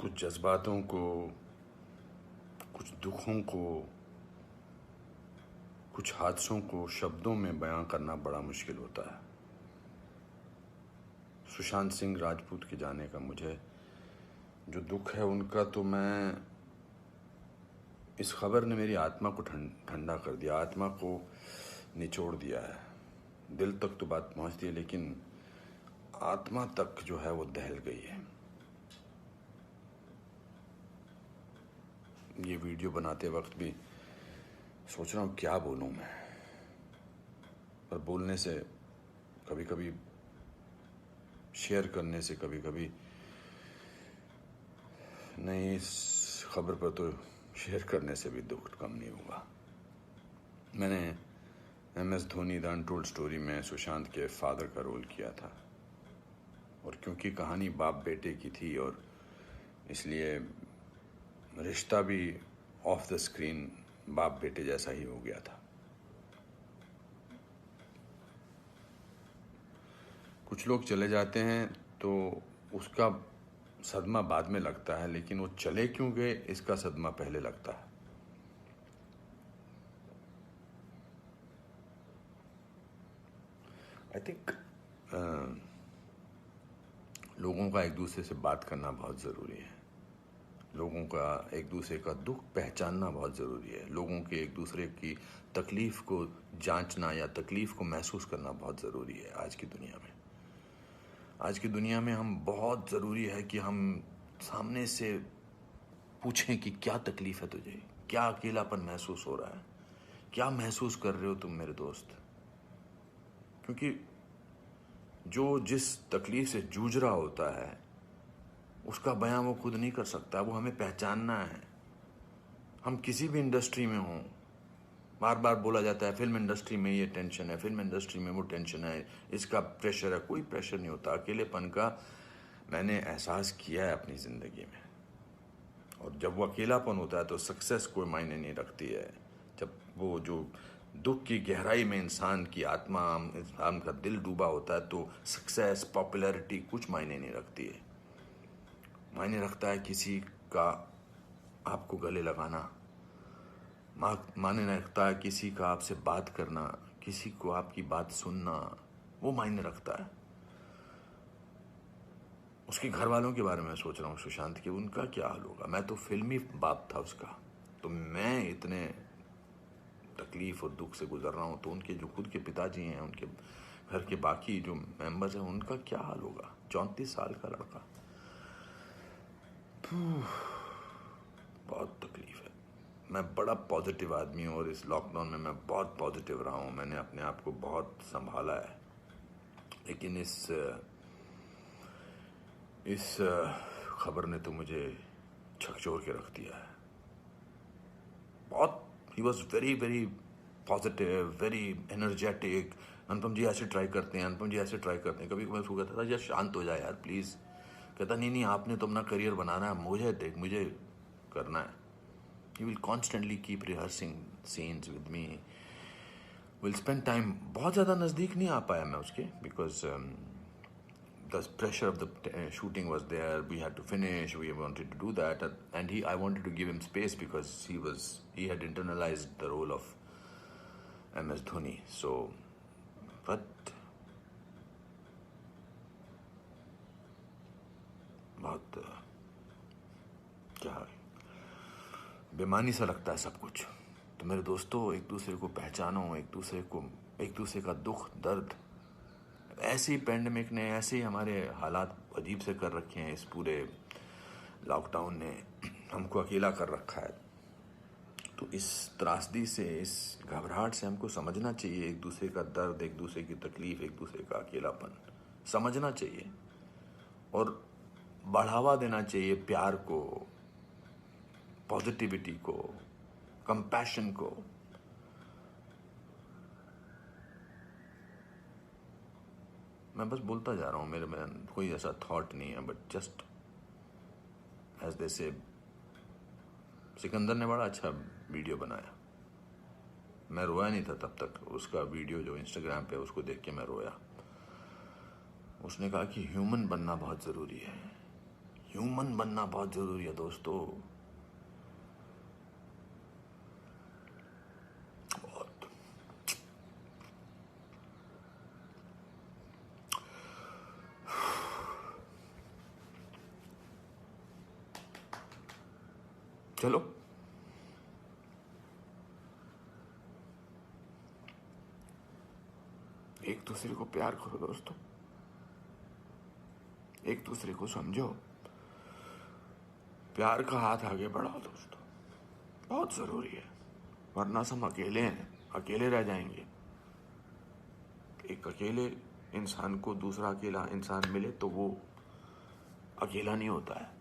कुछ जज्बातों को, कुछ दुखों को, कुछ हादसों को शब्दों में बयां करना बड़ा मुश्किल होता है। सुशांत सिंह राजपूत के जाने का मुझे जो दुख है उनका, तो मैं इस खबर ने मेरी आत्मा को ठंडा कर दिया, आत्मा को निचोड़ दिया है। दिल तक तो बात पहुंचती है, लेकिन आत्मा तक जो है वो दहल गई है। ये वीडियो बनाते वक्त भी सोच रहा हूँ क्या बोलूँ मैं, पर बोलने से कभी कभी, शेयर करने से कभी कभी नहीं, इस खबर पर तो शेयर करने से भी दुख कम नहीं होगा। मैंने MS Dhoni the untold story में सुशांत के फादर का रोल किया था, और क्योंकि कहानी बाप बेटे की थी और इसलिए रिश्ता भी ऑफ द स्क्रीन बाप बेटे जैसा ही हो गया था। कुछ लोग चले जाते हैं तो उसका सदमा बाद में लगता है, लेकिन वो चले क्यों गए इसका सदमा पहले लगता है। आई थिंक लोगों का एक दूसरे से बात करना बहुत ज़रूरी है। लोगों का एक दूसरे का दुख पहचानना बहुत ज़रूरी है। लोगों के एक दूसरे की तकलीफ़ को जांचना या तकलीफ़ को महसूस करना बहुत ज़रूरी है आज की दुनिया में। आज की दुनिया में हम बहुत ज़रूरी है कि हम सामने से पूछें कि क्या तकलीफ़ है तुझे, क्या अकेलापन महसूस हो रहा है, क्या महसूस कर रहे हो तुम मेरे दोस्त। क्योंकि जो जिस तकलीफ़ से जूझ रहा होता है उसका बयां वो खुद नहीं कर सकता, वो हमें पहचानना है। हम किसी भी इंडस्ट्री में हों, बार बार बोला जाता है फिल्म इंडस्ट्री में ये टेंशन है, फिल्म इंडस्ट्री में वो टेंशन है, इसका प्रेशर है। कोई प्रेशर नहीं होता। अकेलेपन का मैंने एहसास किया है अपनी ज़िंदगी में, और जब वो अकेलापन होता है तो सक्सेस कोई मायने नहीं रखती है। जब वो जो दुख की गहराई में इंसान की आत्मा, इंसान का दिल डूबा होता है, तो सक्सेस, पॉपुलैरिटी कुछ मायने नहीं रखती है। मायने रखता है किसी का आपको गले लगाना, मायने रखता है किसी का आपसे बात करना, किसी को आपकी बात सुनना, वो मायने रखता है। उसके घर वालों के बारे में सोच रहा हूँ, सुशांत के, उनका क्या हाल होगा। मैं तो फिल्मी बाप था उसका, तो मैं इतने तकलीफ और दुख से गुजर रहा हूँ, तो उनके जो खुद के पिताजी हैं, उनके घर के बाकी जो मेंबर्स हैं, उनका क्या हाल होगा। 34 साल का लड़का, बहुत तकलीफ है। मैं बड़ा पॉजिटिव आदमी हूँ, और इस लॉकडाउन में मैं बहुत पॉजिटिव रहा हूँ। मैंने अपने आप को बहुत संभाला है, लेकिन इस खबर ने तो मुझे झकझोर के रख दिया है। बहुत, ही was very very positive, very energetic. Anupam ji ऐसे ट्राई करते हैं, अनुपम जी ऐसे ट्राई करते हैं। कभी मैं उसको कहता था यार शांत हो जाए यार प्लीज़। कहता नहीं नहीं, आपने तो अपना करियर बनाना है, मुझे करना है। He will constantly keep rehearsing scenes with me. We'll spend time. बहुत ज़्यादा नज़दीक नहीं आ पाया मैं उसके, because the pressure of the shooting was there. We had to finish. We wanted to do that, and I wanted to give him space because he had internalized the role of MS Dhoni. So, but बहुत क्या बेमानी सा लगता है सब कुछ। तो मेरे दोस्तों, एक दूसरे को पहचानो, एक दूसरे का दुख दर्द। ऐसे ही पैंडमिक ने, ऐसे ही हमारे हालात अजीब से कर रखे हैं। इस पूरे लॉकडाउन ने हमको अकेला कर रखा है। तो इस त्रासदी से, इस घबराहट से हमको समझना चाहिए एक दूसरे का दर्द, एक दूसरे की तकलीफ, एक दूसरे का अकेलापन समझना चाहिए, और बढ़ावा देना चाहिए प्यार को, पॉजिटिविटी को, कंपैशन को। मैं बस बोलता जा रहा हूँ, मेरे में कोई ऐसा थॉट नहीं है, बट जस्ट एज दे से। सिकंदर ने बड़ा अच्छा वीडियो बनाया, मैं रोया नहीं था तब तक। उसका वीडियो जो इंस्टाग्राम पे, उसको देख के मैं रोया। उसने कहा कि ह्यूमन बनना बहुत ज़रूरी है। ह्यूमन बनना बहुत जरूरी है दोस्तों। बहुत। चलो एक दूसरे को प्यार करो दोस्तों, एक दूसरे को समझो, प्यार का हाथ आगे बढ़ाओ दोस्तों, बहुत जरूरी है। वरना हम अकेले हैं, अकेले रह जाएंगे। एक अकेले इंसान को दूसरा अकेला इंसान मिले तो वो अकेला नहीं होता है।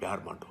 प्यार बांटो।